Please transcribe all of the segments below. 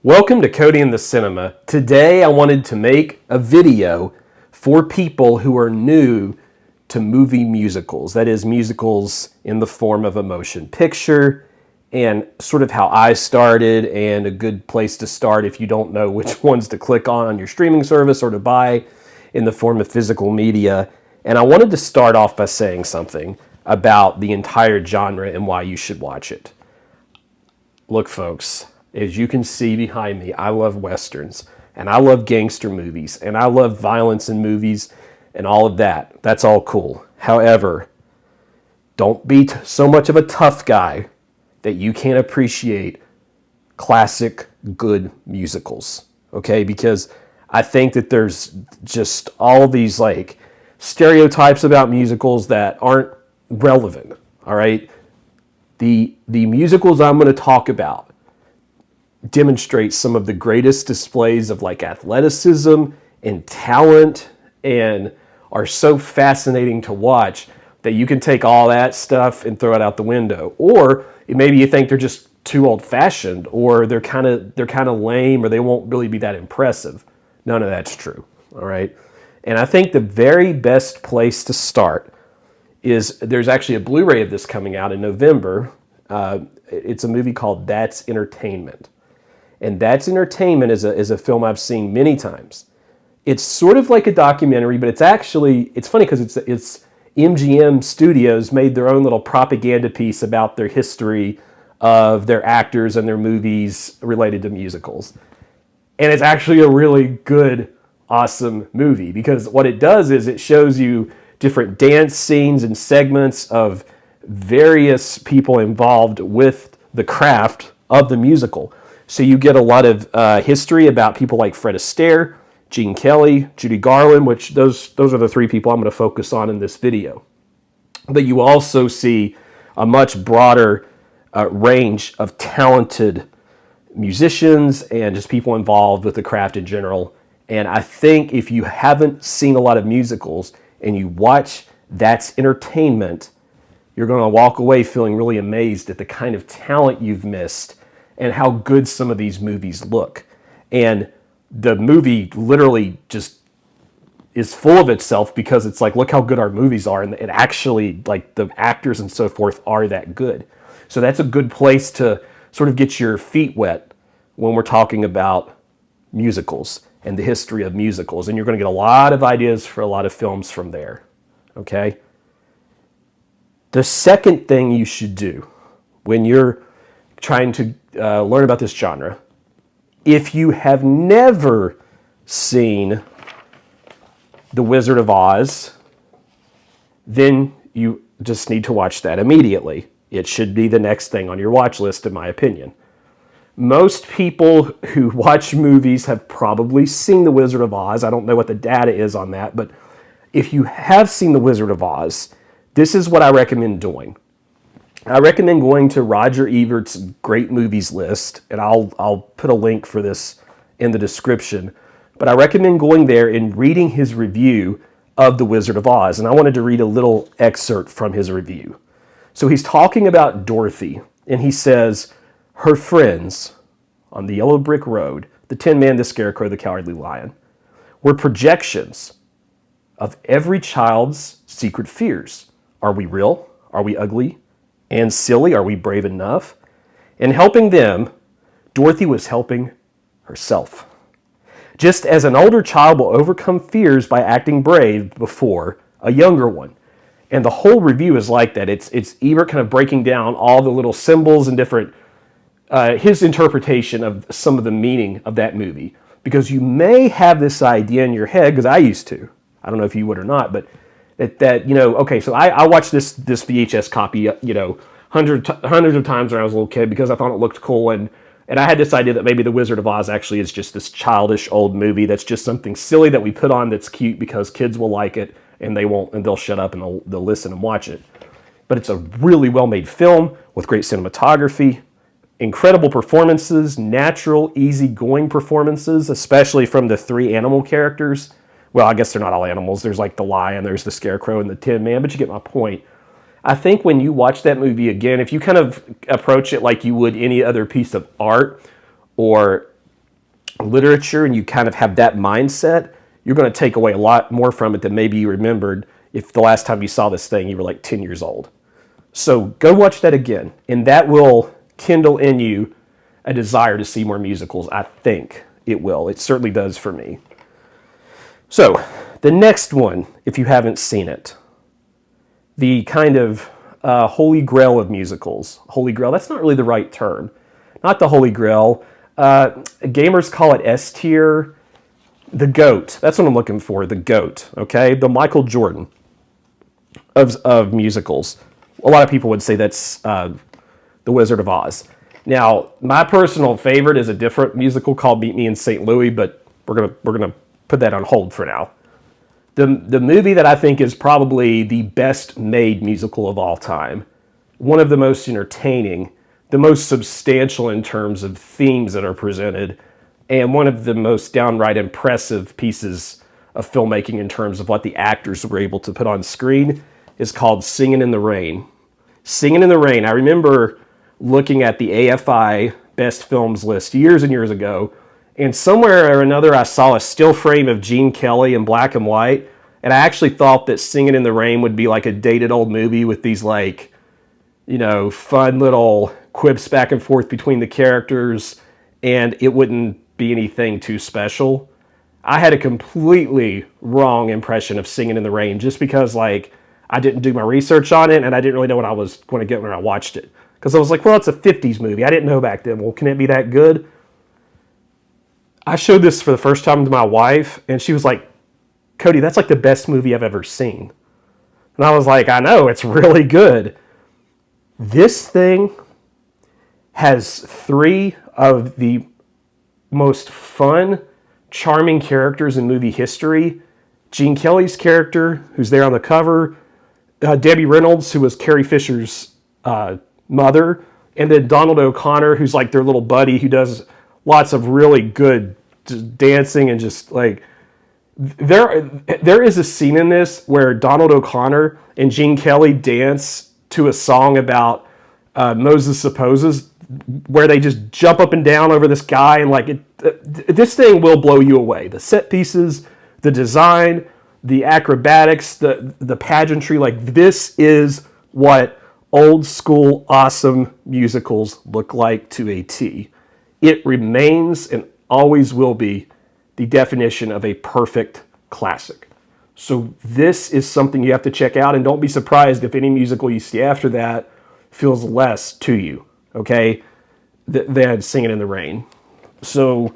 Welcome to Cody in the Cinema. Today I wanted to make a video for people who are new to movie musicals. That is, musicals in the form of a motion picture, and sort of how I started, and a good place to start if you don't know which ones to click on your streaming service or to buy in the form of physical media. And I wanted to start off by saying something about the entire genre and why you should watch it. Look, folks, as you can see behind me, I love Westerns, and I love gangster movies, and I love violence in movies, and all of that. That's all cool. However, don't be so much of a tough guy that you can't appreciate classic, good musicals, okay? Because I think that there's just all these, stereotypes about musicals that aren't relevant, all right? The musicals I'm going to talk about demonstrate some of the greatest displays of athleticism and talent, and are so fascinating to watch that you can take all that stuff and throw it out the window. Or maybe you think they're just too old-fashioned, or they're kind of lame, or they won't really be that impressive. None of that's true, all right? And I think the very best place to start is, there's actually a Blu-ray of this coming out in November. It's a movie called That's Entertainment. And That's Entertainment is a film I've seen many times. It's sort of like a documentary, but it's funny because it's MGM Studios made their own little propaganda piece about their history of their actors and their movies related to musicals. And it's actually a really good, awesome movie, because what it does is it shows you different dance scenes and segments of various people involved with the craft of the musical. So you get a lot of history about people like Fred Astaire, Gene Kelly, Judy Garland, which those are the three people I'm going to focus on in this video. But you also see a much broader range of talented musicians and just people involved with the craft in general. And I think if you haven't seen a lot of musicals and you watch That's Entertainment, you're going to walk away feeling really amazed at the kind of talent you've missed and how good some of these movies look. And the movie literally just is full of itself, because it's like, look how good our movies are, and it actually, the actors and so forth are that good. So that's a good place to sort of get your feet wet when we're talking about musicals and the history of musicals. And you're going to get a lot of ideas for a lot of films from there, okay? The second thing you should do when you're trying to learn about this genre, if you have never seen The Wizard of Oz, then you just need to watch that immediately. It should be the next thing on your watch list, in my opinion. Most people who watch movies have probably seen The Wizard of Oz. I don't know what the data is on that, but if you have seen The Wizard of Oz, this is what I recommend doing. I recommend going to Roger Ebert's Great Movies list, and I'll put a link for this in the description. But I recommend going there and reading his review of The Wizard of Oz. And I wanted to read a little excerpt from his review. So he's talking about Dorothy, and he says, her friends on the Yellow Brick Road, the Tin Man, the Scarecrow, the Cowardly Lion, were projections of every child's secret fears. Are we real? Are we ugly and silly? Are we brave enough? In helping them, Dorothy was helping herself. Just as an older child will overcome fears by acting brave before a younger one. And the whole review is like that. It's Ebert kind of breaking down all the little symbols and different, his interpretation of some of the meaning of that movie. Because you may have this idea in your head, because I used to. I don't know if you would or not, but so I watched this VHS copy, hundreds of times when I was a little kid, because I thought it looked cool, and I had this idea that maybe The Wizard of Oz actually is just this childish old movie that's just something silly that we put on that's cute because kids will like it, and they'll shut up and they'll listen and watch it. But it's a really well-made film with great cinematography, incredible performances, natural, easygoing performances, especially from the three animal characters. Well, I guess they're not all animals. There's the lion, there's the Scarecrow, and the Tin Man, but you get my point. I think when you watch that movie again, if you kind of approach it like you would any other piece of art or literature and you kind of have that mindset, you're going to take away a lot more from it than maybe you remembered if the last time you saw this thing you were like 10 years old. So go watch that again, and that will kindle in you a desire to see more musicals. I think it will. It certainly does for me. So the next one, if you haven't seen it, the kind of holy grail of musicals. Holy grail, that's not really the right term. Not the holy grail. Gamers call it S tier. The GOAT. That's what I'm looking for, the GOAT. Okay? The Michael Jordan of musicals. A lot of people would say that's The Wizard of Oz. Now, my personal favorite is a different musical called Meet Me in St. Louis, but we're gonna put that on hold for now. The movie that I think is probably the best made musical of all time, one of the most entertaining, the most substantial in terms of themes that are presented, and one of the most downright impressive pieces of filmmaking in terms of what the actors were able to put on screen, is called Singin' in the Rain. Singin' in the Rain. I remember looking at the AFI Best Films list years and years ago, and somewhere or another I saw a still frame of Gene Kelly in black and white, and I actually thought that Singin' in the Rain would be like a dated old movie with these like, you know, fun little quips back and forth between the characters, and it wouldn't be anything too special. I had a completely wrong impression of Singin' in the Rain just because like I didn't do my research on it and I didn't really know what I was going to get when I watched it. Because I was like, well, it's a 50s movie. I didn't know back then. Well, can it be that good? I showed this for the first time to my wife, and she was like, Cody, that's like the best movie I've ever seen. And I was like, I know, it's really good. This thing has three of the most fun, charming characters in movie history. Gene Kelly's character, who's there on the cover, Debbie Reynolds, who was Carrie Fisher's mother, and then Donald O'Connor, who's like their little buddy who does lots of really good dancing and just like there is a scene in this where Donald O'Connor and Gene Kelly dance to a song about Moses Supposes, where they just jump up and down over this guy, and like this thing will blow you away. The set pieces, the design, the acrobatics, the pageantry, like this is what old school awesome musicals look like to a T. It remains and always will be the definition of a perfect classic. So this is something you have to check out, and don't be surprised if any musical you see after that feels less to you, okay, than Singin' in the Rain. So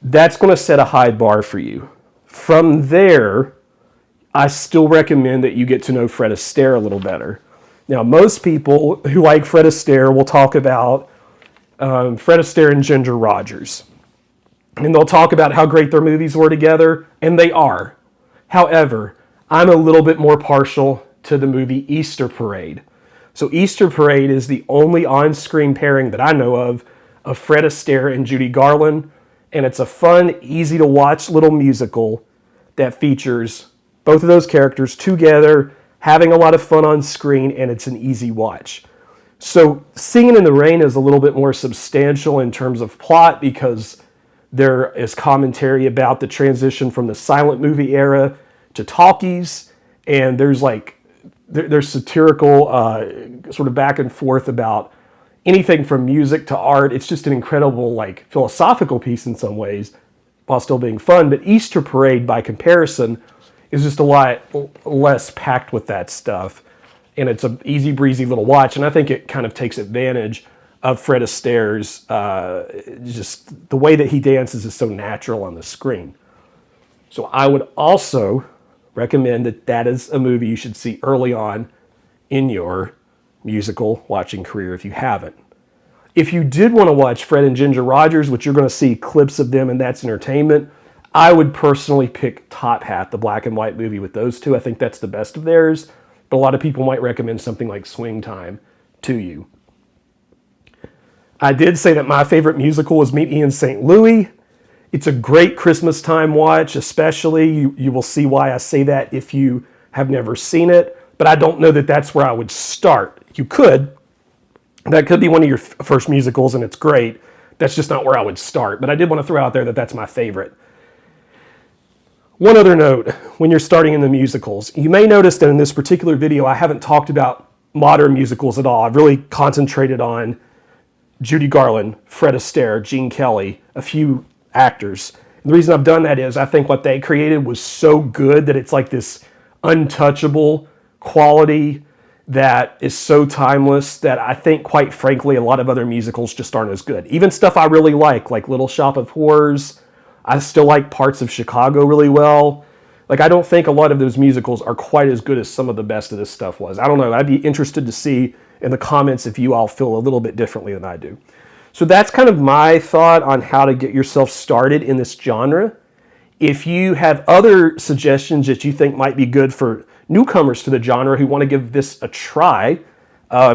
that's going to set a high bar for you. From there, I still recommend that you get to know Fred Astaire a little better. Now, most people who like Fred Astaire will talk about Fred Astaire and Ginger Rogers. And they'll talk about how great their movies were together, and they are. However, I'm a little bit more partial to the movie Easter Parade. So Easter Parade is the only on-screen pairing that I know of Fred Astaire and Judy Garland, and it's a fun, easy-to-watch little musical that features both of those characters together, having a lot of fun on screen, and it's an easy watch. So Singin' in the Rain is a little bit more substantial in terms of plot because there is commentary about the transition from the silent movie era to talkies, and there's satirical sort of back and forth about anything from music to art. It's just an incredible like philosophical piece in some ways while still being fun. But Easter Parade, by comparison, is just a lot less packed with that stuff. And it's an easy breezy little watch. And I think it kind of takes advantage of Fred Astaire's, just the way that he dances is so natural on the screen. So I would also recommend that is a movie you should see early on in your musical watching career if you haven't. If you did want to watch Fred and Ginger Rogers, which you're going to see clips of them and that's entertainment, I would personally pick Top Hat, the black and white movie with those two. I think that's the best of theirs, but a lot of people might recommend something like Swing Time to you. I did say that my favorite musical was Meet Me in St. Louis. It's a great Christmas time watch, especially. You will see why I say that if you have never seen it, but I don't know that that's where I would start. You could. That could be one of your first musicals, and it's great, that's just not where I would start. But I did want to throw out there that that's my favorite. One other note, when you're starting in the musicals, you may notice that in this particular video, I haven't talked about modern musicals at all. I've really concentrated on Judy Garland, Fred Astaire, Gene Kelly, a few actors. And the reason I've done that is I think what they created was so good that it's like this untouchable quality that is so timeless that I think, quite frankly, a lot of other musicals just aren't as good. Even stuff I really like Little Shop of Horrors. I still like parts of Chicago really well. Like, I don't think a lot of those musicals are quite as good as some of the best of this stuff was. I don't know. I'd be interested to see in the comments if you all feel a little bit differently than I do. So that's kind of my thought on how to get yourself started in this genre. If you have other suggestions that you think might be good for newcomers to the genre who want to give this a try,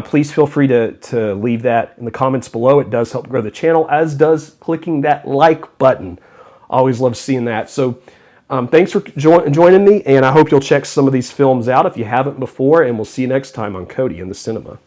please feel free to leave that in the comments below. It does help grow the channel, as does clicking that like button. Always love seeing that. So thanks for joining me, and I hope you'll check some of these films out if you haven't before, and we'll see you next time on Cody in the Cinema.